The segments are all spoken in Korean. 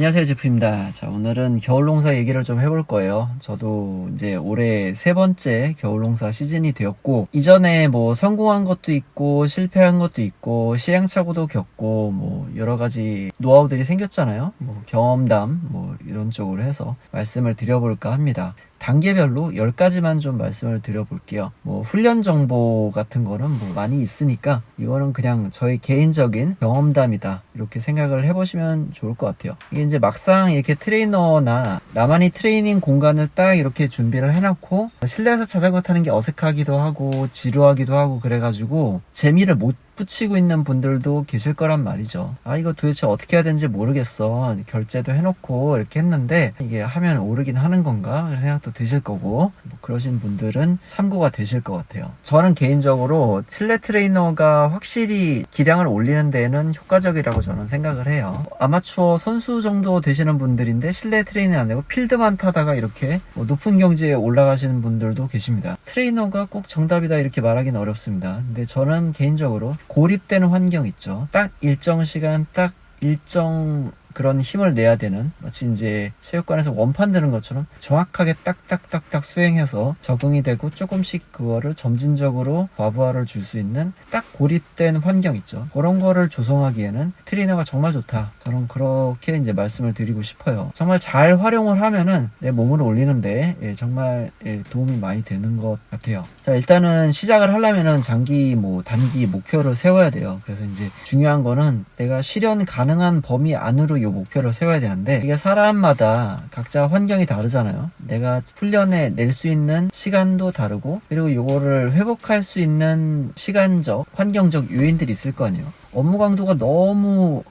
안녕하세요, 제프입니다. 자, 오늘은 겨울농사 얘기를 좀 해볼 거예요. 저도 이제 올해 세 번째 겨울농사 시즌이 되었고, 이전에 뭐 성공한 것도 있고, 실패한 것도 있고, 시행착오도 겪고, 뭐 여러 가지 노하우들이 생겼잖아요. 뭐 경험담, 뭐 이런 쪽으로 해서 말씀을 드려볼까 합니다. 단계별로 10가지만 좀 말씀을 드려볼게요. 뭐 훈련 정보 같은 거는 뭐 많이 있으니까 이거는 그냥 저의 개인적인 경험담이다 이렇게 생각을 해보시면 좋을 것 같아요. 이게 이제 막상 이렇게 트레이너나 나만이 트레이닝 공간을 딱 이렇게 준비를 해놓고 실내에서 자전거 타는 게 어색하기도 하고 지루하기도 하고 그래가지고 재미를 못 붙이고 있는 분들도 계실 거란 말이죠. 아, 이거 도대체 어떻게 해야 되는지 모르겠어. 결제도 해놓고 이렇게 했는데 이게 하면 오르긴 하는 건가? 그런 생각도 드실 거고, 뭐 그러신 분들은 참고가 되실 것 같아요. 저는 개인적으로 실내 트레이너가 확실히 기량을 올리는 데에는 효과적이라고 저는 생각을 해요. 아마추어 선수 정도 되시는 분들인데 실내 트레이닝 안 되고 필드만 타다가 이렇게 뭐 높은 경지에 올라가시는 분들도 계십니다. 트레이너가 꼭 정답이다 이렇게 말하기는 어렵습니다. 근데 저는 개인적으로 고립되는 환경 있죠. 딱 일정 시간, 딱 일정 그런 힘을 내야 되는, 마치 이제 체육관에서 원판 드는 것처럼 정확하게 딱딱딱딱 수행해서 적응이 되고 조금씩 그거를 점진적으로 과부하를 줄 수 있는 딱 고립된 환경 있죠. 그런 거를 조성하기에는 트레이너가 정말 좋다. 저는 그렇게 이제 말씀을 드리고 싶어요. 정말 잘 활용을 하면은 내 몸을 올리는데 정말 도움이 많이 되는 것 같아요. 자, 일단은 시작을 하려면은 장기 뭐 단기 목표를 세워야 돼요. 그래서 이제 중요한 거는 내가 실현 가능한 범위 안으로 이 목표를 세워야 되는데, 이게 사람마다 각자 환경이 다르잖아요. 내가 훈련에 낼 수 있는 시간도 다르고, 그리고 이거를 회복할 수 있는 시간적, 환경적 요인들이 있을 거 아니에요. 업무 강도가 너무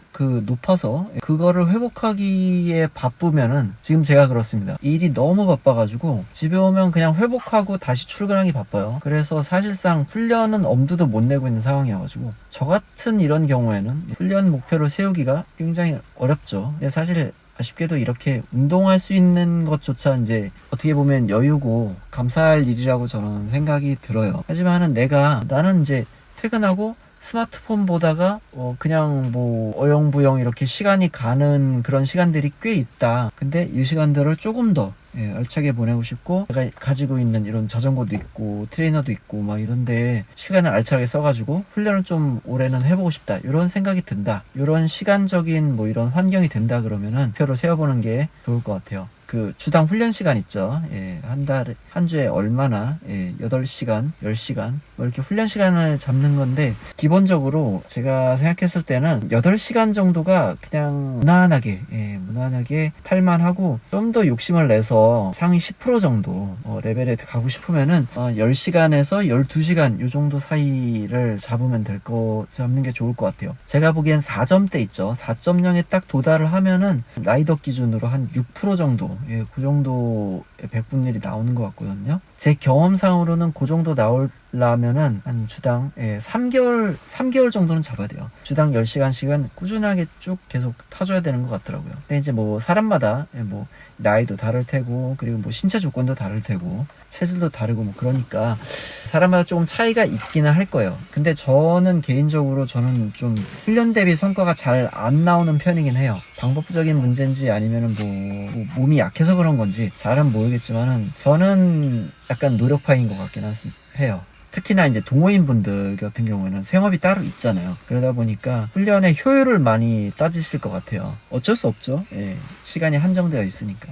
높아서 그거를 회복하기에 바쁘면은, 지금 제가 그렇습니다. 일이 너무 바빠가지고 집에 오면 그냥 회복하고 다시 출근하기 바빠요. 그래서 사실상 훈련은 엄두도 못 내고 있는 상황이어가지고 저 같은 이런 경우에는 훈련 목표를 세우기가 굉장히 어렵죠. 근데 사실 아쉽게도 이렇게 운동할 수 있는 것조차 이제 어떻게 보면 여유고 감사할 일이라고 저는 생각이 들어요. 하지만은 나는 이제 퇴근하고 스마트폰 보다가 그냥 뭐 어영부영 이렇게 시간이 가는 그런 시간들이 꽤 있다. 근데 이 시간들을 조금 더 알차게 보내고 싶고, 내가 가지고 있는 이런 자전거도 있고 트레이너도 있고 막 이런데 시간을 알차게 써가지고 훈련을 좀 올해는 해보고 싶다, 이런 생각이 든다. 이런 시간적인 뭐 이런 환경이 된다 그러면은 목표를 세워보는 게 좋을 것 같아요. 주당 훈련 시간 있죠. 한 주에 얼마나, 8시간, 10시간, 뭐 이렇게 훈련 시간을 잡는 건데, 기본적으로 제가 생각했을 때는 8시간 정도가 그냥 무난하게 탈만하고, 좀 더 욕심을 내서 상위 10% 정도, 레벨에 가고 싶으면은, 10시간에서 12시간, 요 정도 사이를 잡는 게 좋을 것 같아요. 제가 보기엔 4점대 있죠. 4.0에 딱 도달을 하면은, 라이더 기준으로 한 6% 정도, 그 정도 백분율이 나오는 것 같거든요. 제 경험상으로는 그 정도 나오려면은 한 주당 3개월 정도는 잡아야 돼요. 주당 10시간씩은 꾸준하게 쭉 계속 타줘야 되는 것 같더라고요. 근데 이제 뭐 사람마다 뭐 나이도 다를 테고, 그리고 뭐 신체 조건도 다를 테고, 체질도 다르고 뭐 그러니까 사람마다 조금 차이가 있기는 할 거예요. 근데 저는 개인적으로 좀 훈련 대비 성과가 잘 안 나오는 편이긴 해요. 방법적인 문제인지 아니면은 뭐 몸이 약해서 그런 건지 잘은 모르겠지만은 저는 약간 노력파인 것 같긴 해요. 특히나 이제 동호인 분들 같은 경우에는 생업이 따로 있잖아요. 그러다 보니까 훈련의 효율을 많이 따지실 것 같아요. 어쩔 수 없죠. 시간이 한정되어 있으니까.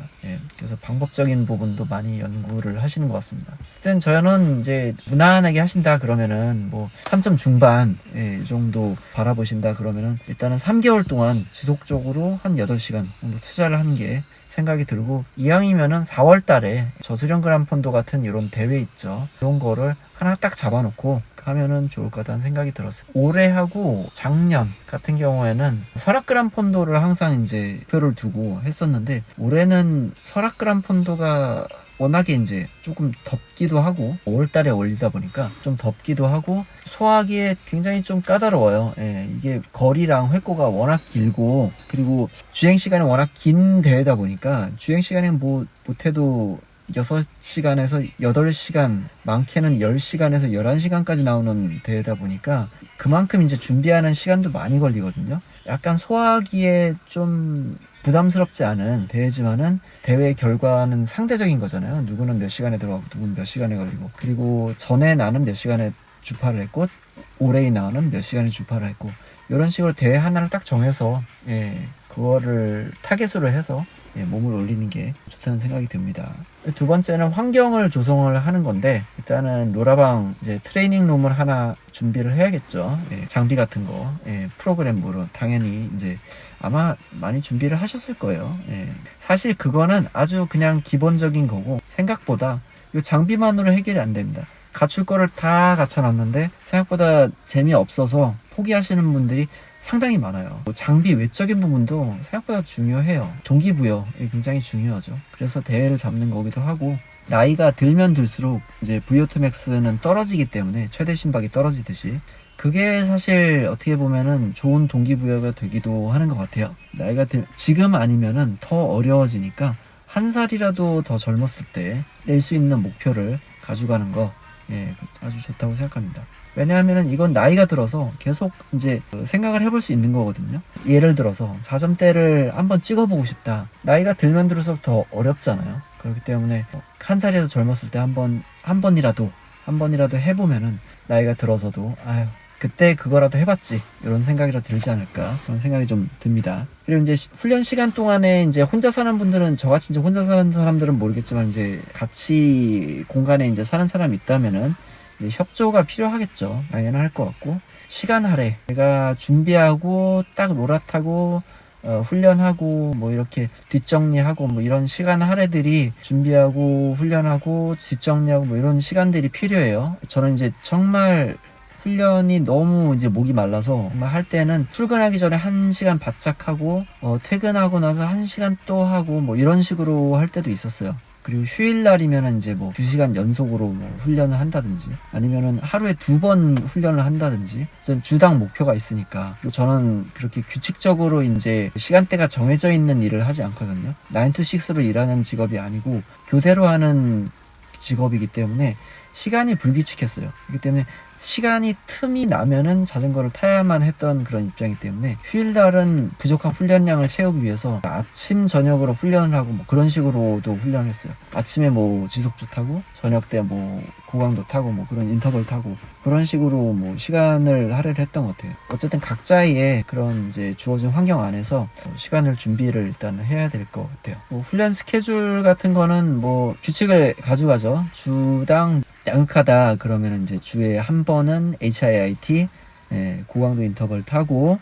그래서 방법적인 부분도 많이 연구를 하시는 것 같습니다. 어쨌든 저는 이제 무난하게 하신다 그러면은 뭐 3점 중반, 이 정도 바라보신다 그러면은 일단은 3개월 동안 지속적으로 한 8시간 정도 투자를 한 게 생각이 들고, 이왕이면은 4월 달에 저수령 그란폰도 같은 이런 대회 있죠. 그런 거를 하나 딱 잡아놓고 하면은 좋을 것 같다는 생각이 들었어요. 올해하고 작년 같은 경우에는 설악 그란폰도를 항상 이제 목표를 두고 했었는데, 올해는 설악 그란폰도가 워낙에 이제 조금 덥기도 하고 5월달에 올리다 보니까 좀 덥기도 하고 소화하기에 굉장히 좀 까다로워요. 이게 거리랑 획고가 워낙 길고, 그리고 주행시간이 워낙 긴 대회다 보니까 주행시간은 뭐 못해도 6시간에서 8시간, 많게는 10시간에서 11시간까지 나오는 대회다 보니까 그만큼 이제 준비하는 시간도 많이 걸리거든요. 약간 소화하기에 좀 부담스럽지 않은 대회지만은 대회 결과는 상대적인 거잖아요. 누구는 몇 시간에 들어가고 누구는 몇 시간에 걸리고, 그리고 전에 나는 몇 시간에 주파를 했고 올해 나는 몇 시간에 주파를 했고, 이런 식으로 대회 하나를 딱 정해서 그거를 타겟으로 해서 몸을 올리는 게 좋다는 생각이 듭니다. 두 번째는 환경을 조성을 하는 건데, 일단은 로라방 이제 트레이닝 룸을 하나 준비를 해야겠죠. 장비 같은 거, 프로그램으로 당연히 이제 아마 많이 준비를 하셨을 거예요. 사실 그거는 아주 그냥 기본적인 거고, 생각보다 이 장비만으로 해결이 안 됩니다. 갖출 거를 다 갖춰놨는데 생각보다 재미없어서 포기하시는 분들이 상당히 많아요. 장비 외적인 부분도 생각보다 중요해요. 동기부여이 굉장히 중요하죠. 그래서 대회를 잡는 거기도 하고, 나이가 들면 들수록 이제 VO2 max는 떨어지기 때문에 최대 심박이 떨어지듯이, 그게 사실 어떻게 보면은 좋은 동기부여가 되기도 하는 것 같아요. 지금 아니면은 더 어려워지니까 한 살이라도 더 젊었을 때 낼 수 있는 목표를 가져가는 거 아주 좋다고 생각합니다. 왜냐하면 이건 나이가 들어서 계속 이제 생각을 해볼 수 있는 거거든요. 예를 들어서 4점대를 한번 찍어보고 싶다. 나이가 들면 들수록 더 어렵잖아요. 그렇기 때문에 한 살이라도 젊었을 때 한 번이라도 해보면은 나이가 들어서도 그때 그거라도 해봤지, 이런 생각이라도 들지 않을까, 그런 생각이 좀 듭니다. 그리고 이제 훈련 시간 동안에 이제 혼자 사는 분들은, 저같이 이제 혼자 사는 사람들은 모르겠지만, 이제 같이 공간에 이제 사는 사람이 있다면은 이제 협조가 필요하겠죠. 당연할 것 같고, 시간 할애, 내가 준비하고 딱 로라 타고 훈련하고 뭐 이렇게 뒷정리하고 뭐 이런 시간 할애들이, 준비하고 훈련하고 뒷정리하고 뭐 이런 시간들이 필요해요. 저는 이제 정말 훈련이 너무 이제 목이 말라서 할 때는 출근하기 전에 1시간 바짝 하고 퇴근하고 나서 1시간 또 하고 뭐 이런 식으로 할 때도 있었어요. 그리고 휴일날이면 이제 뭐 2시간 연속으로 뭐 훈련을 한다든지, 아니면은 하루에 2번 훈련을 한다든지, 주당 목표가 있으니까. 그리고 저는 그렇게 규칙적으로 이제 시간대가 정해져 있는 일을 하지 않거든요. 9 to 6로 일하는 직업이 아니고 교대로 하는 직업이기 때문에 시간이 불규칙했어요. 그렇기 때문에 시간이 틈이 나면은 자전거를 타야만 했던 그런 입장이기 때문에, 휴일날은 부족한 훈련량을 채우기 위해서 아침 저녁으로 훈련을 하고 뭐 그런 식으로도 훈련을 했어요. 아침에 뭐 지속주 타고 저녁 때 뭐 고강도 타고 뭐 그런 인터벌 타고, 그런 식으로 뭐 시간을 할애를 했던 것 같아요. 어쨌든 각자의 그런 이제 주어진 환경 안에서 시간을 준비를 일단 해야 될 것 같아요. 뭐 훈련 스케줄 같은 거는 뭐 규칙을 가져가죠. 주당 양극하다 그러면 이제 주에 한 번은 HIIT, 고강도 인터벌 타고,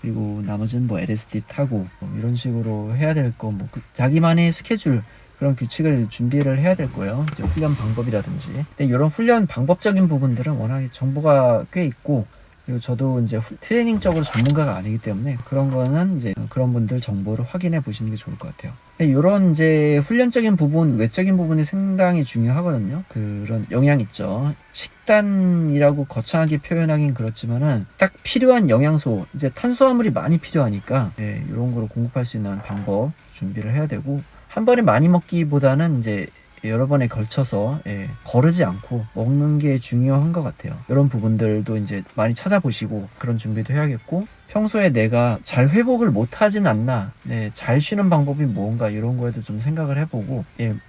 그리고 나머지는 뭐 LSD 타고, 뭐 이런 식으로 해야 될 거, 뭐 자기만의 스케줄, 그런 규칙을 준비를 해야 될 거예요. 이제 훈련 방법이라든지. 근데 이런 훈련 방법적인 부분들은 워낙에 정보가 꽤 있고, 그리고 저도 이제 트레이닝적으로 전문가가 아니기 때문에 그런 거는 이제 그런 분들 정보를 확인해 보시는 게 좋을 것 같아요. 이런 이제 훈련적인 부분, 외적인 부분이 상당히 중요하거든요. 그런 영향 있죠. 식단이라고 거창하게 표현하긴 그렇지만은 딱 필요한 영양소, 이제 탄수화물이 많이 필요하니까 이런 거를 공급할 수 있는 방법 준비를 해야 되고, 한 번에 많이 먹기보다는 이제 여러 번에 걸쳐서 거르지 않고 먹는 게 중요한 것 같아요. 이런 부분들도 이제 많이 찾아보시고 그런 준비도 해야겠고, 평소에 내가 잘 회복을 못하진 않나, 잘 쉬는 방법이 뭔가, 이런 거에도 좀 생각을 해보고,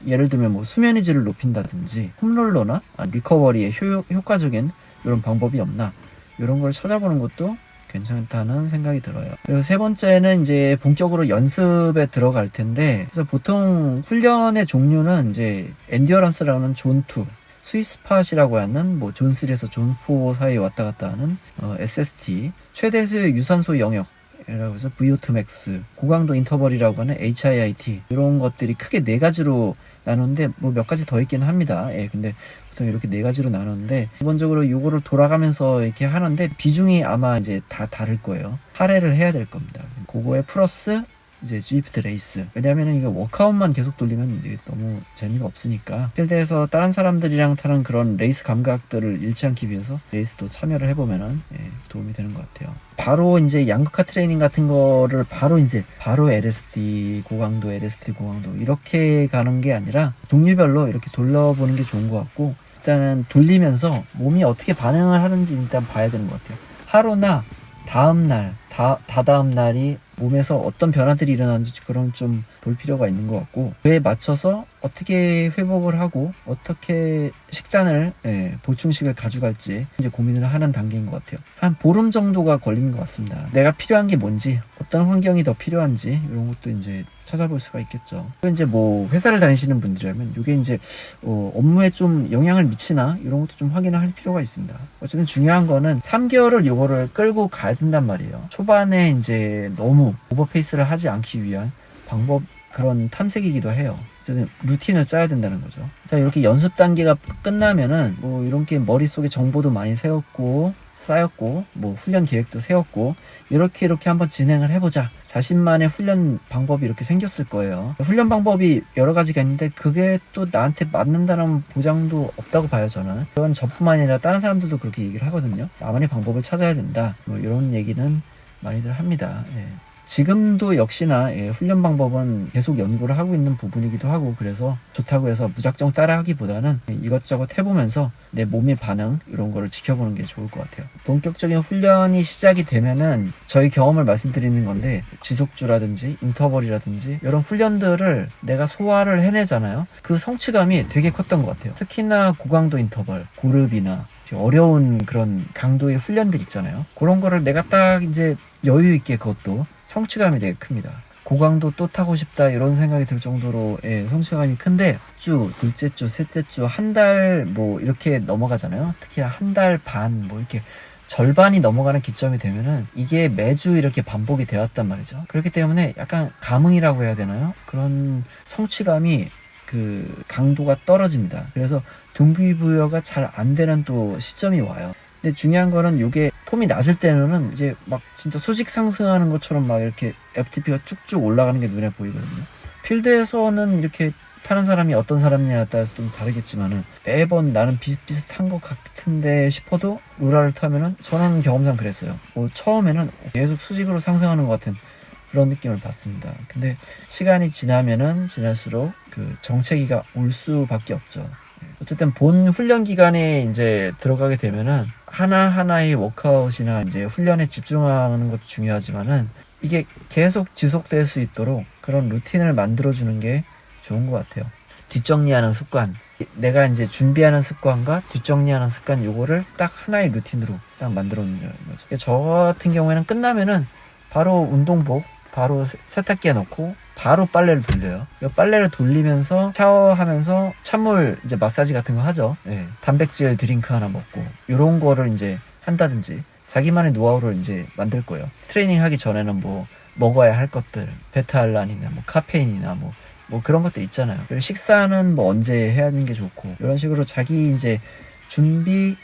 예를 들면 뭐 수면의 질을 높인다든지 홈롤러나 리커버리에 효과적인 이런 방법이 없나, 이런 걸 찾아보는 것도 괜찮다는 생각이 들어요. 그리고 세 번째는 이제 본격으로 연습에 들어갈 텐데, 그래서 보통 훈련의 종류는 이제 엔듀어런스라는 존2, 스위스팟이라고 하는 뭐 존3에서 존4 사이에 왔다 갔다 하는 SST, 최대수의 유산소 영역이라고 해서 VO2 max, 고강도 인터벌이라고 하는 HIIT, 이런 것들이 크게 4가지로 나누는데 뭐 몇 가지 더 있긴 합니다. 근데 보통 이렇게 4가지로 나누는데, 기본적으로 요거를 돌아가면서 이렇게 하는데 비중이 아마 이제 다 다를 거예요. 할애를 해야 될 겁니다. 그거에 플러스 이제 G리프트 레이스. 왜냐면은 이게 워크아웃만 계속 돌리면 이제 너무 재미가 없으니까, 필드에서 다른 사람들이랑 타는 그런 레이스 감각들을 잃지 않기 위해서 레이스도 참여를 해보면은 도움이 되는 것 같아요. 바로 이제 양극화 트레이닝 같은 거를 바로 LSD 고강도, LSD 고강도 이렇게 가는 게 아니라 종류별로 이렇게 돌려보는 게 좋은 것 같고, 일단은 돌리면서 몸이 어떻게 반응을 하는지 일단 봐야 되는 것 같아요. 하루나 다음날, 다다음 날이 몸에서 어떤 변화들이 일어나는지 그런 좀 볼 필요가 있는 것 같고, 그에 맞춰서 어떻게 회복을 하고 어떻게 식단을 보충식을 가져갈지 이제 고민을 하는 단계인 것 같아요. 한 보름 정도가 걸리는 것 같습니다. 내가 필요한 게 뭔지, 어떤 환경이 더 필요한지 이런 것도 이제 찾아볼 수가 있겠죠. 또 이제 뭐 회사를 다니시는 분들이라면 이게 이제 업무에 좀 영향을 미치나 이런 것도 좀 확인을 할 필요가 있습니다. 어쨌든 중요한 거는 3개월을 요거를 끌고 가야 된단 말이에요. 초반에 이제 너무 오버페이스를 하지 않기 위한 방법, 그런 탐색이기도 해요. 그래서 루틴을 짜야 된다는 거죠. 자, 이렇게 연습 단계가 끝나면은 뭐 이렇게 머릿속에 정보도 많이 쌓였고 뭐 훈련 계획도 세웠고 이렇게 한번 진행을 해보자. 자신만의 훈련 방법이 이렇게 생겼을 거예요. 훈련 방법이 여러 가지가 있는데 그게 또 나한테 맞는다는 보장도 없다고 봐요, 저는. 그건 저뿐만 아니라 다른 사람들도 그렇게 얘기를 하거든요. 나만의 방법을 찾아야 된다. 뭐 이런 얘기는 많이들 합니다. 예. 지금도 역시나 훈련 방법은 계속 연구를 하고 있는 부분이기도 하고, 그래서 좋다고 해서 무작정 따라하기보다는 이것저것 해보면서 내 몸의 반응 이런 거를 지켜보는 게 좋을 것 같아요. 본격적인 훈련이 시작이 되면은 저희 경험을 말씀드리는 건데, 지속주라든지 인터벌이라든지 이런 훈련들을 내가 소화를 해내잖아요. 그 성취감이 되게 컸던 것 같아요. 특히나 고강도 인터벌, 고릅이나 어려운 그런 강도의 훈련들 있잖아요. 그런 거를 내가 딱 이제 여유 있게, 그것도 성취감이 되게 큽니다. 고강도 또 타고 싶다 이런 생각이 들 정도로 성취감이 큰데, 주, 둘째 주, 셋째 주, 한 달 뭐 이렇게 넘어가잖아요. 특히 한 달 반 뭐 이렇게 절반이 넘어가는 기점이 되면은 이게 매주 이렇게 반복이 되었단 말이죠. 그렇기 때문에 약간 감흥이라고 해야 되나요? 그런 성취감이 그 강도가 떨어집니다. 그래서 동기부여가 잘 안 되는 또 시점이 와요. 근데 중요한 거는 이게 폼이 낮을 때는 이제 막 진짜 수직 상승하는 것처럼 막 이렇게 FTP가 쭉쭉 올라가는 게 눈에 보이거든요. 필드에서는 이렇게 타는 사람이 어떤 사람이냐에 따라서 좀 다르겠지만은 매번 나는 비슷비슷한 것 같은데 싶어도 로라를 타면은, 저는 경험상 그랬어요. 뭐 처음에는 계속 수직으로 상승하는 것 같은 그런 느낌을 받습니다. 근데 시간이 지나면은 지날수록 그 정체기가 올 수밖에 없죠. 어쨌든 본 훈련 기간에 이제 들어가게 되면은 하나하나의 워크아웃이나 이제 훈련에 집중하는 것도 중요하지만은 이게 계속 지속될 수 있도록 그런 루틴을 만들어주는 게 좋은 것 같아요. 뒷정리하는 습관, 내가 이제 준비하는 습관과 뒷정리하는 습관, 요거를 딱 하나의 루틴으로 딱 만들어 놓는 거죠. 저 같은 경우에는 끝나면은 바로 운동복, 바로 세탁기에 넣고 바로 빨래를 돌려요. 빨래를 돌리면서 샤워하면서 찬물 이제 마사지 같은 거 하죠. 단백질 드링크 하나 먹고 이런 거를 이제 한다든지 자기만의 노하우를 이제 만들 거예요. 트레이닝 하기 전에는 뭐 먹어야 할 것들, 베타알란이나 뭐 카페인이나 뭐 그런 것들 있잖아요. 그리고 식사는 뭐 언제 해야 하는 게 좋고, 이런 식으로 자기 이제 준비,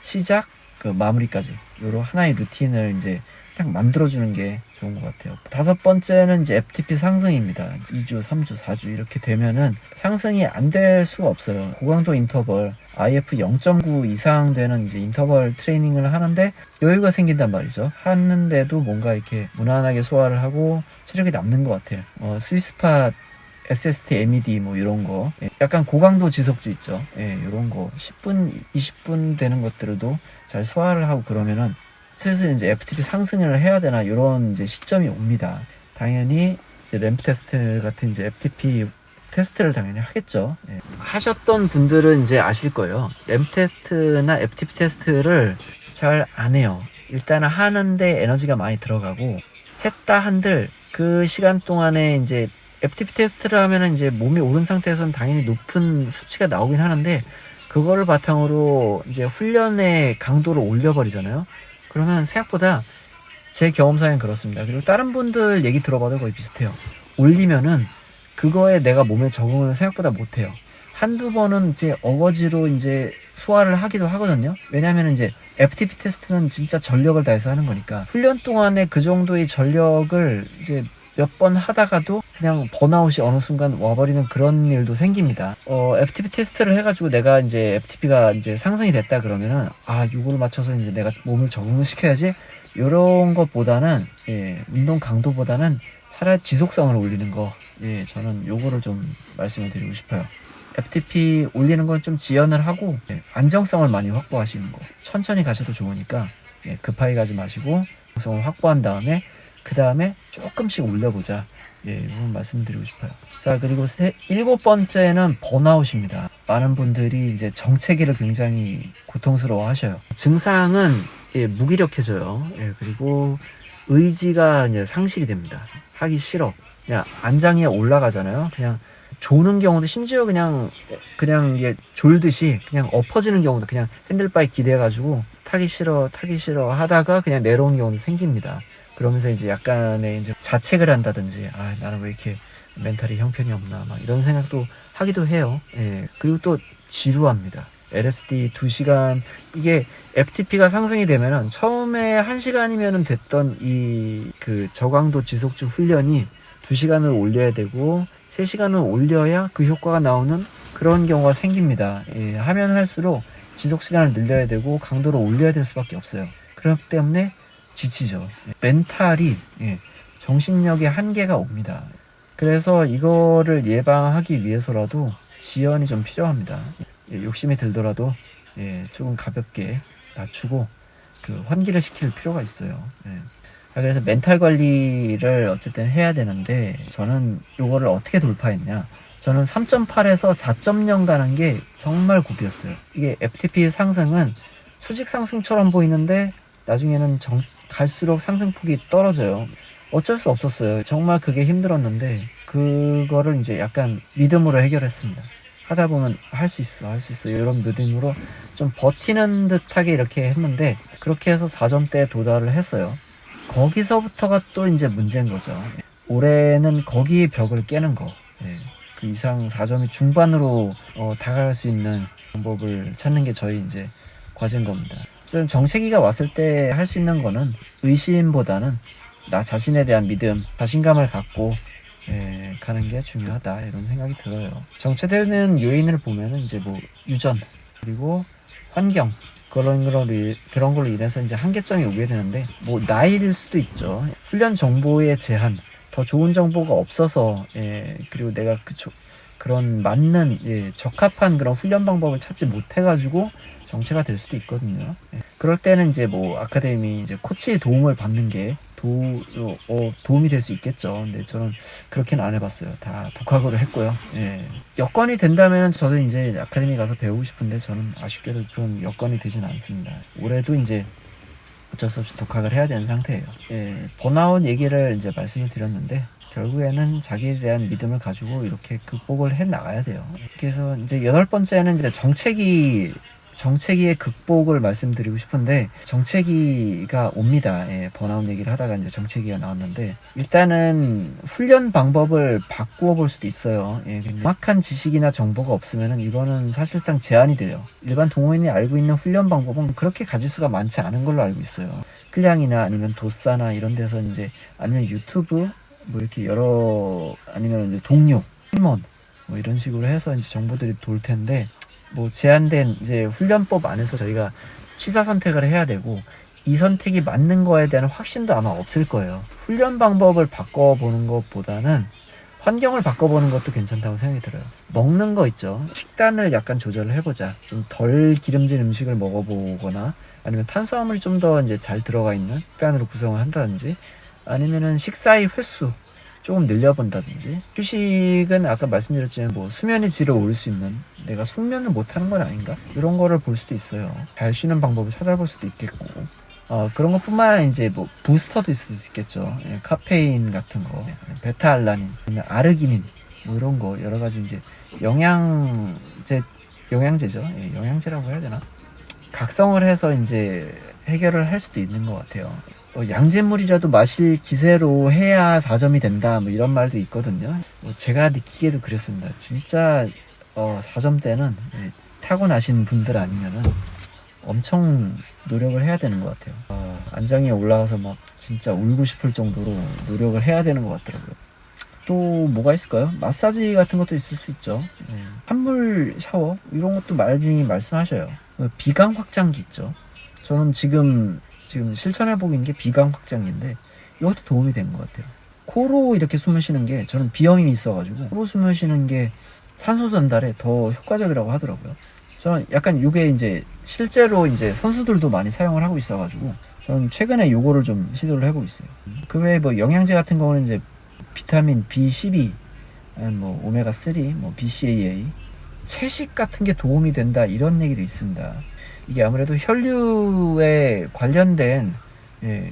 시작, 그 마무리까지 요런 하나의 루틴을 이제 딱 만들어주는 게 좋은 것 같아요. 5번째는 이제 FTP 상승입니다. 2주, 3주, 4주 이렇게 되면은 상승이 안 될 수가 없어요. 고강도 인터벌, IF 0.9 이상 되는 이제 인터벌 트레이닝을 하는데 여유가 생긴단 말이죠. 하는데도 뭔가 이렇게 무난하게 소화를 하고 체력이 남는 것 같아요. 스위스팟, SST, MED 뭐 이런 거, 약간 고강도 지속주 있죠. 이런 거 10분, 20분 되는 것들도 잘 소화를 하고 그러면은 슬슬 이제 FTP 상승을 해야 되나 이런 이제 시점이 옵니다. 당연히 이제 램프 테스트 같은 이제 FTP 테스트를 당연히 하겠죠. 하셨던 분들은 이제 아실 거예요. 램프 테스트나 FTP 테스트를 잘 안 해요. 일단은 하는데 에너지가 많이 들어가고, 했다 한들 그 시간 동안에 이제 FTP 테스트를 하면은 이제 몸이 오른 상태에서는 당연히 높은 수치가 나오긴 하는데, 그거를 바탕으로 이제 훈련의 강도를 올려버리잖아요. 그러면 생각보다 제 경험상엔 그렇습니다. 그리고 다른 분들 얘기 들어봐도 거의 비슷해요. 올리면은 그거에 내가 몸에 적응을 생각보다 못해요. 한두 번은 이제 어거지로 이제 소화를 하기도 하거든요. 왜냐하면 이제 FTP 테스트는 진짜 전력을 다해서 하는 거니까, 훈련 동안에 그 정도의 전력을 이제 몇 번 하다가도 그냥 번아웃이 어느 순간 와버리는 그런 일도 생깁니다. FTP 테스트를 해가지고 내가 이제 FTP가 이제 상승이 됐다 그러면은, 요거를 맞춰서 이제 내가 몸을 적응을 시켜야지, 요런 것보다는, 운동 강도보다는 차라리 지속성을 올리는 거, 저는 요거를 좀 말씀을 드리고 싶어요. FTP 올리는 건 좀 지연을 하고, 안정성을 많이 확보하시는 거. 천천히 가셔도 좋으니까, 급하게 가지 마시고, 안정성을 확보한 다음에, 그 다음에 조금씩 올려보자. 예, 이건 말씀드리고 싶어요. 자, 그리고 7번째는 번아웃입니다. 많은 분들이 이제 정체기를 굉장히 고통스러워 하셔요. 증상은 예, 무기력해져요. 예, 그리고 의지가 이제 상실이 됩니다. 하기 싫어. 그냥 안장에 올라가잖아요. 그냥 조는 경우도 심지어 그냥 이게 졸듯이 그냥 엎어지는 경우도 그냥 핸들바에 기대가지고 타기 싫어 하다가 그냥 내려오는 경우도 생깁니다. 그러면서 이제 약간의 이제 자책을 한다든지, 나는 왜 이렇게 멘탈이 형편이 없나, 막 이런 생각도 하기도 해요. 예. 그리고 또 지루합니다. LSD 2시간, 이게 FTP가 상승이 되면은 처음에 1시간이면은 됐던 이 그 저강도 지속주 훈련이 2시간을 올려야 되고 3시간을 올려야 그 효과가 나오는 그런 경우가 생깁니다. 예. 하면 할수록 지속 시간을 늘려야 되고 강도를 올려야 될 수밖에 없어요. 그렇기 때문에 지치죠. 멘탈이 정신력의 한계가 옵니다. 그래서 이거를 예방하기 위해서라도 지연이 좀 필요합니다. 욕심이 들더라도 조금 가볍게 낮추고 그 환기를 시킬 필요가 있어요. 그래서 멘탈 관리를 어쨌든 해야 되는데 저는 이거를 어떻게 돌파했냐? 저는 3.8에서 4.0 가는 게 정말 고비였어요. 이게 FTP 상승은 수직 상승처럼 보이는데 나중에는 갈수록 상승폭이 떨어져요. 어쩔 수 없었어요. 정말 그게 힘들었는데 그거를 이제 약간 믿음으로 해결했습니다. 하다 보면 할 수 있어 이런 믿음으로 좀 버티는 듯하게 이렇게 했는데 그렇게 해서 4점대에 도달을 했어요. 거기서부터가 또 이제 문제인 거죠. 올해는 거기에 벽을 깨는 거. 그 이상 4점이 중반으로 다가갈 수 있는 방법을 찾는 게 저희 이제 과제인 겁니다. 저는 정체기가 왔을 때 할 수 있는 거는 의심보다는 나 자신에 대한 믿음, 자신감을 갖고 가는 게 중요하다 이런 생각이 들어요. 정체되는 요인을 보면은 이제 뭐 유전 그리고 환경 그런 걸로 인해서 이제 한계점이 오게 되는데 뭐 나이일 수도 있죠. 훈련 정보의 제한, 더 좋은 정보가 없어서 그리고 내가 그런 맞는 적합한 그런 훈련 방법을 찾지 못해가지고 정체가 될 수도 있거든요. 그럴 때는 이제 뭐 아카데미 이제 코치의 도움을 받는 게 도움이 될 수 있겠죠. 근데 저는 그렇게는 안 해봤어요. 다 독학으로 했고요. 여건이 된다면 저도 이제 아카데미 가서 배우고 싶은데 저는 아쉽게도 그런 여건이 되진 않습니다. 올해도 이제 어쩔 수 없이 독학을 해야 되는 상태예요. 번아웃 얘기를 이제 말씀을 드렸는데 결국에는 자기에 대한 믿음을 가지고 이렇게 극복을 해 나가야 돼요. 그래서 이제 8번째는 이제 정체기의 극복을 말씀드리고 싶은데 정체기가 옵니다. 번아웃 얘기를 하다가 이제 정체기가 나왔는데 일단은 훈련 방법을 바꾸어 볼 수도 있어요. 정확한 지식이나 정보가 없으면은 이거는 사실상 제한이 돼요. 일반 동호인이 알고 있는 훈련 방법은 그렇게 가질 수가 많지 않은 걸로 알고 있어요. 클량이나 아니면 도사나 이런 데서 이제 아니면 유튜브 뭐 이렇게 아니면 이제 동료, 팀원 뭐 이런 식으로 해서 이제 정보들이 돌 텐데 뭐 제한된 이제 훈련법 안에서 저희가 취사 선택을 해야 되고 이 선택이 맞는 거에 대한 확신도 아마 없을 거예요. 훈련 방법을 바꿔보는 것보다는 환경을 바꿔보는 것도 괜찮다고 생각이 들어요. 먹는 거 있죠. 식단을 약간 조절을 해보자. 좀 덜 기름진 음식을 먹어보거나 아니면 탄수화물이 좀 더 이제 잘 들어가 있는 식단으로 구성을 한다든지 아니면은 식사의 횟수 조금 늘려본다든지 휴식은 아까 말씀드렸지만 뭐 수면의 질을 올릴 수 있는 내가 숙면을 못하는 건 아닌가 이런 거를 볼 수도 있어요. 잘 쉬는 방법을 찾아볼 수도 있겠고 그런 것뿐만 아니라 이제 뭐 부스터도 있을 수 있겠죠. 카페인 같은 거 베타알라닌 아르기닌 뭐 이런 거 여러 가지 이제 영양제죠. 영양제라고 해야 되나 각성을 해서 이제 해결을 할 수도 있는 것 같아요. 양잿물이라도 마실 기세로 해야 4점이 된다 뭐 이런 말도 있거든요. 제가 느끼기에도 그랬습니다. 진짜 4점대는 타고나신 분들 아니면은 엄청 노력을 해야 되는 것 같아요. 안장에 올라가서 막 진짜 울고 싶을 정도로 노력을 해야 되는 것 같더라고요. 또 뭐가 있을까요? 마사지 같은 것도 있을 수 있죠. 찬물 샤워 이런 것도 많이 말씀하셔요. 비강 확장기 있죠. 저는 지금 실천해보고 있는 게 비강 확장기인데 이것도 도움이 된 것 같아요. 코로 이렇게 숨을 쉬는 게 저는 비염이 있어가지고 코로 숨을 쉬는 게 산소 전달에 더 효과적이라고 하더라고요. 저는 약간 이게 이제 실제로 이제 선수들도 많이 사용을 하고 있어가지고 저는 최근에 요거를 좀 시도를 해보고 있어요. 그 외에 뭐 영양제 같은 경우는 이제 비타민 B12, 뭐 오메가3, 뭐 BCAA, 채식 같은 게 도움이 된다 이런 얘기도 있습니다. 이게 아무래도 혈류에 관련된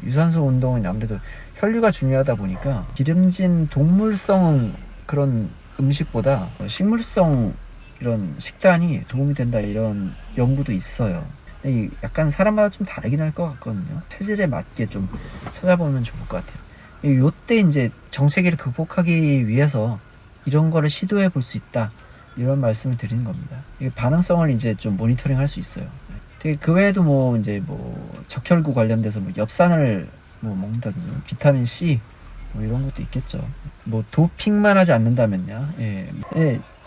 유산소 운동은 아무래도 혈류가 중요하다 보니까 기름진 동물성 그런 음식보다 식물성 이런 식단이 도움이 된다 이런 연구도 있어요. 근데 약간 사람마다 좀 다르긴 할 것 같거든요. 체질에 맞게 좀 찾아보면 좋을 것 같아요. 요때 이제 정체기를 극복하기 위해서 이런 거를 시도해 볼 수 있다 이런 말씀을 드리는 겁니다. 반응성을 이제 좀 모니터링 할 수 있어요. 되게 그 외에도 뭐 이제 뭐 적혈구 관련돼서 뭐 엽산을 뭐 먹는다든지 비타민 C 뭐 이런 것도 있겠죠. 뭐 도핑만 하지 않는다면요.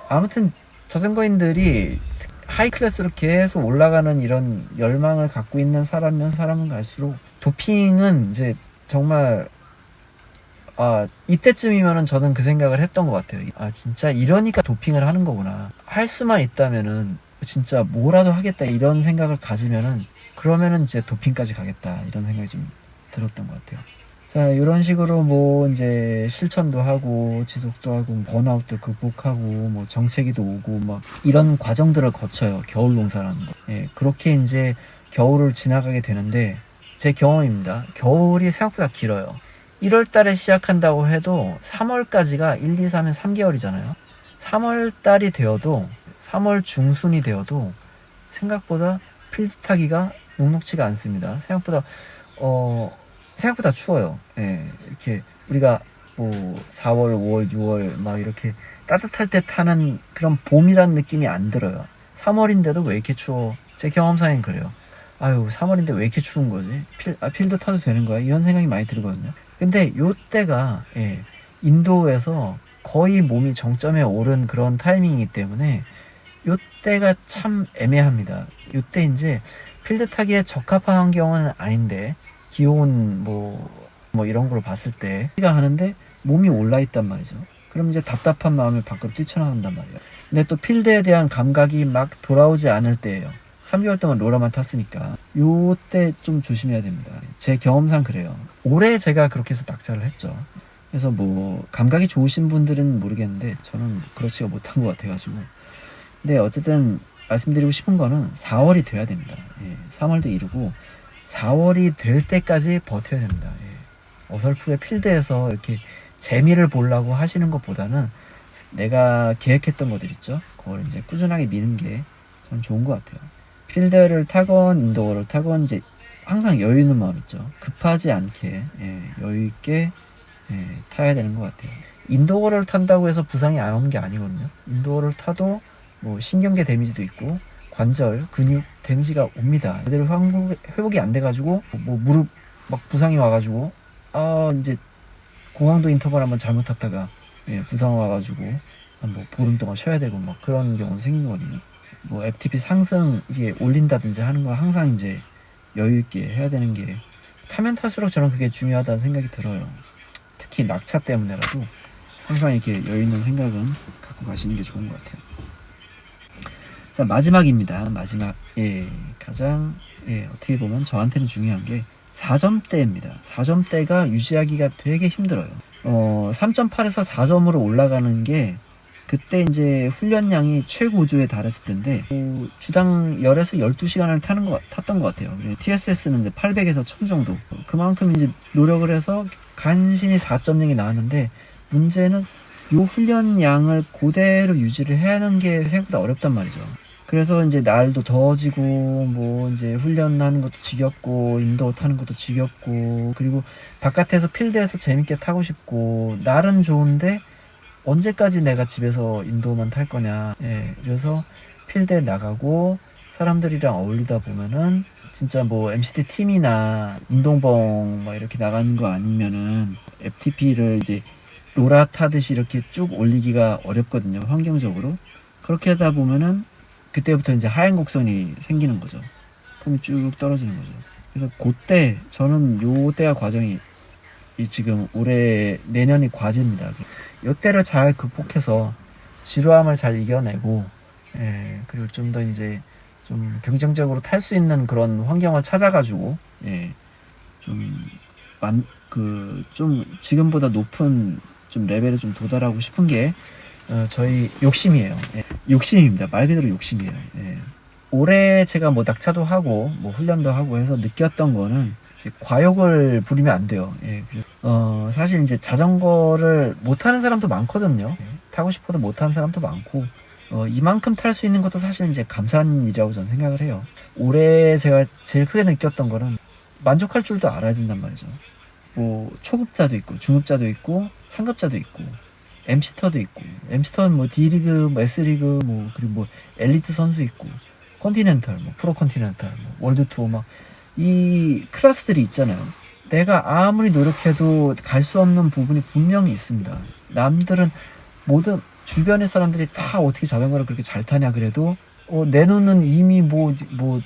아무튼 자전거인들이 하이 클래스로 계속 올라가는 이런 열망을 갖고 있는 사람은 갈수록 도핑은 이제 정말 이때쯤이면은 저는 그 생각을 했던 것 같아요. 진짜 이러니까 도핑을 하는 거구나. 할 수만 있다면은 진짜 뭐라도 하겠다 이런 생각을 가지면은 그러면은 이제 도핑까지 가겠다 이런 생각이 좀 들었던 것 같아요. 자, 이런 식으로 뭐 이제 실천도 하고 지속도 하고 번아웃도 극복하고 뭐 정체기도 오고 막 이런 과정들을 거쳐요. 겨울 농사라는 거. 그렇게 이제 겨울을 지나가게 되는데 제 경험입니다. 겨울이 생각보다 길어요. 1월 달에 시작한다고 해도 3월까지가 1, 2, 3은 3개월이잖아요. 3월 달이 되어도 3월 중순이 되어도 생각보다 필드 타기가 녹록치가 않습니다. 생각보다 추워요. 이렇게 우리가 뭐 4월, 5월, 6월 막 이렇게 따뜻할 때 타는 그런 봄이란 느낌이 안 들어요. 3월인데도 왜 이렇게 추워? 제 경험상엔 그래요. 3월인데 왜 이렇게 추운 거지? 필드 타도 되는 거야? 이런 생각이 많이 들거든요. 근데 요때가 인도에서 거의 몸이 정점에 오른 그런 타이밍이기 때문에 요때가 참 애매합니다. 요때 이제 필드 타기에 적합한 환경은 아닌데 기온 뭐 이런 걸 봤을 때 하는데 몸이 올라 있단 말이죠. 그럼 이제 답답한 마음을 밖으로 뛰쳐나간단 말이에요. 근데 또 필드에 대한 감각이 막 돌아오지 않을 때예요. 3개월 동안 롤러만 탔으니까 요때 좀 조심해야 됩니다. 제 경험상 그래요. 올해 제가 그렇게 해서 낙찰을 했죠. 그래서 뭐 감각이 좋으신 분들은 모르겠는데 저는 그렇지가 못한 것 같아가지고. 근데 어쨌든 말씀드리고 싶은 거는 4월이 돼야 됩니다. 3월도 이르고 4월이 될 때까지 버텨야 됩니다. 어설프게 필드에서 이렇게 재미를 보려고 하시는 것보다는 내가 계획했던 것들 있죠. 그걸 이제 꾸준하게 미는 게 전 좋은 것 같아요. 필드를 타건 인도어를 타건 이제 항상 여유 있는 마음 있죠. 급하지 않게 여유 있게 타야 되는 것 같아요. 인도어를 탄다고 해서 부상이 안 오는 게 아니거든요. 인도어를 타도 뭐 신경계 데미지도 있고 관절, 근육 데미지가 옵니다. 그대로 회복이 안 돼가지고 뭐 무릎 막 부상이 와가지고 이제 고강도 인터벌 한번 잘못 탔다가 부상 와가지고 뭐 보름 동안 쉬어야 되고 막 그런 경우 생기거든요. 뭐 FTP 상승 이게 올린다든지 하는 거 항상 이제 여유 있게 해야 되는 게 타면 탈수록 저는 그게 중요하다는 생각이 들어요. 특히 낙차 때문에라도 항상 이렇게 여유 있는 생각은 갖고 가시는 게 좋은 것 같아요. 자, 마지막입니다. 마지막 가장 어떻게 보면 저한테는 중요한 게 4점대입니다. 4점대가 유지하기가 되게 힘들어요. 3.8에서 4점으로 올라가는 게 그때 이제 훈련량이 최고조에 달했을 텐데 주당 10에서 12시간을 탔던 것 같아요. TSS는 이제 800에서 1000 정도. 그만큼 이제 노력을 해서 간신히 4.0이 나왔는데 문제는 요 훈련량을 그대로 유지를 해야 하는 게 생각보다 어렵단 말이죠. 그래서 이제 날도 더워지고 뭐 이제 훈련하는 것도 지겹고 인도어 타는 것도 지겹고 그리고 바깥에서 필드에서 재밌게 타고 싶고 날은 좋은데 언제까지 내가 집에서 인도어만 탈 거냐. 그래서 필드에 나가고 사람들이랑 어울리다 보면은 진짜 뭐 MCT 팀이나 운동봉 막 이렇게 나가는 거 아니면은 FTP를 이제 로라 타듯이 이렇게 쭉 올리기가 어렵거든요. 환경적으로. 그렇게 하다 보면은 그때부터 이제 하얀 곡선이 생기는 거죠. 폼이 쭉 떨어지는 거죠. 그래서 그때 저는 요때가 과정이 지금 올해 내년이 과제입니다. 요때를 잘 극복해서 지루함을 잘 이겨내고 그리고 좀 더 이제 좀 경쟁적으로 탈 수 있는 그런 환경을 찾아가지고 좀 지금보다 높은 좀 레벨에 좀 도달하고 싶은 게 저희 욕심이에요. 예. 욕심입니다. 말 그대로 욕심이에요. 예. 올해 제가 뭐 낙차도 하고 뭐 훈련도 하고 해서 느꼈던 거는 이제 과욕을 부리면 안 돼요. 예. 사실 이제 자전거를 못 타는 사람도 많거든요. 예. 타고 싶어도 못 타는 사람도 많고 이만큼 탈 수 있는 것도 사실 이제 감사한 일이라고 저는 생각을 해요. 올해 제가 제일 크게 느꼈던 거는 만족할 줄도 알아야 된단 말이죠. 뭐 초급자도 있고 중급자도 있고 상급자도 있고 MC터도 있고 MC터는 뭐 D리그, 뭐 S리그, 뭐 그리고 뭐 엘리트 선수 있고 컨티넨탈, 뭐 프로 컨티넨탈, 뭐 월드 투어 막 이 클래스들이 있잖아요. 내가 아무리 노력해도 갈 수 없는 부분이 분명히 있습니다. 남들은 모든 주변의 사람들이 다 어떻게 자전거를 그렇게 잘 타냐 그래도 내 눈은 이미 뭐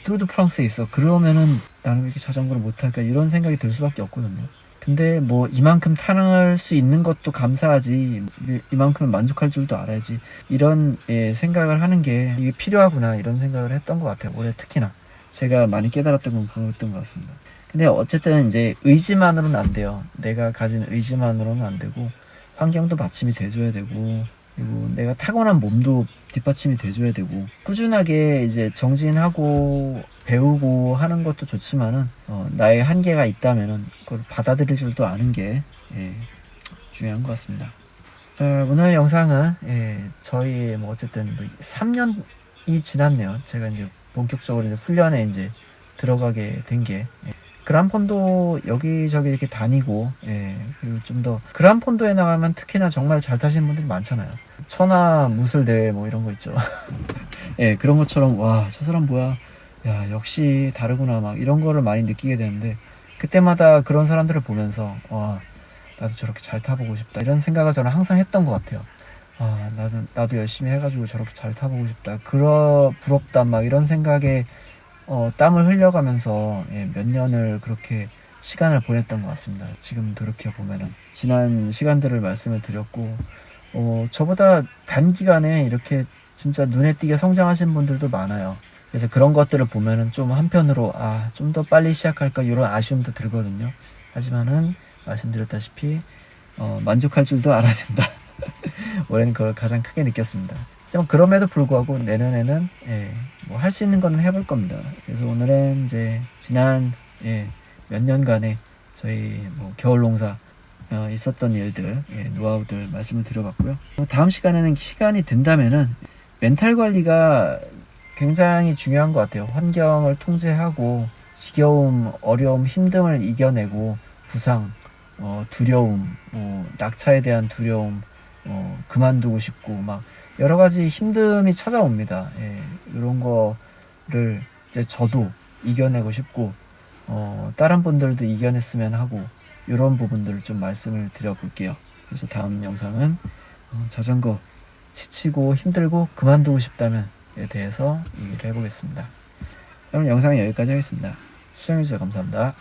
뚜르드 프랑스에 있어. 그러면은 나는 왜 이렇게 자전거를 못 탈까 이런 생각이 들 수밖에 없거든요. 근데 뭐 이만큼 탈 수 있는 것도 감사하지 이만큼은 만족할 줄도 알아야지 이런 생각을 하는 게 이게 필요하구나 이런 생각을 했던 것 같아요. 올해 특히나 제가 많이 깨달았던 건 그랬던 것 같습니다. 근데 어쨌든 이제 의지만으로는 안 돼요. 내가 가진 의지만으로는 안 되고 환경도 받침이 돼줘야 되고 그리고 내가 타고난 몸도 뒷받침이 돼줘야 되고 꾸준하게 이제 정진하고 배우고 하는 것도 좋지만은 나의 한계가 있다면은 그걸 받아들일 줄도 아는 게 중요한 것 같습니다. 자, 오늘 영상은 저희 뭐 어쨌든 뭐 3년이 지났네요. 제가 이제 본격적으로 이제 훈련에 이제 들어가게 된 게 그란폰도 여기저기 이렇게 다니고 그리고 좀 더 그란폰도에 나가면 특히나 정말 잘 타시는 분들이 많잖아요. 천하 무술 대회 뭐 이런 거 있죠. 그런 것처럼 와, 저 사람 뭐야, 야 역시 다르구나 막 이런 거를 많이 느끼게 되는데 그때마다 그런 사람들을 보면서 와, 나도 저렇게 잘 타보고 싶다 이런 생각을 저는 항상 했던 것 같아요. 나도 열심히 해가지고 저렇게 잘 타보고 싶다, 부럽다 막 이런 생각에 땀을 흘려가면서 몇 년을 그렇게 시간을 보냈던 것 같습니다. 지금 돌이켜보면은 지난 시간들을 말씀을 드렸고 저보다 단기간에 이렇게 진짜 눈에 띄게 성장하신 분들도 많아요. 그래서 그런 것들을 보면은 좀 한편으로 좀 더 빨리 시작할까 이런 아쉬움도 들거든요. 하지만은 말씀드렸다시피 만족할 줄도 알아야 된다. 올해는 그걸 가장 크게 느꼈습니다. 하지만 그럼에도 불구하고 내년에는 뭐 할 수 있는 거는 해볼 겁니다. 그래서 오늘은 이제 지난 몇 년간의 저희 뭐 겨울 농사 있었던 일들, 노하우들 말씀을 드려봤고요. 다음 시간에는 시간이 된다면은 멘탈 관리가 굉장히 중요한 것 같아요. 환경을 통제하고 지겨움, 어려움, 힘듦을 이겨내고 부상, 두려움, 뭐 낙차에 대한 두려움, 그만두고 싶고 막 여러 가지 힘듦이 찾아옵니다. 이런 거를 이제 저도 이겨내고 싶고 다른 분들도 이겨냈으면 하고 이런 부분들을 좀 말씀을 드려볼게요. 그래서 다음 영상은 자전거 지치고 힘들고 그만두고 싶다면에 대해서 얘기를 해보겠습니다. 그럼 영상은 여기까지 하겠습니다. 시청해주셔서 감사합니다.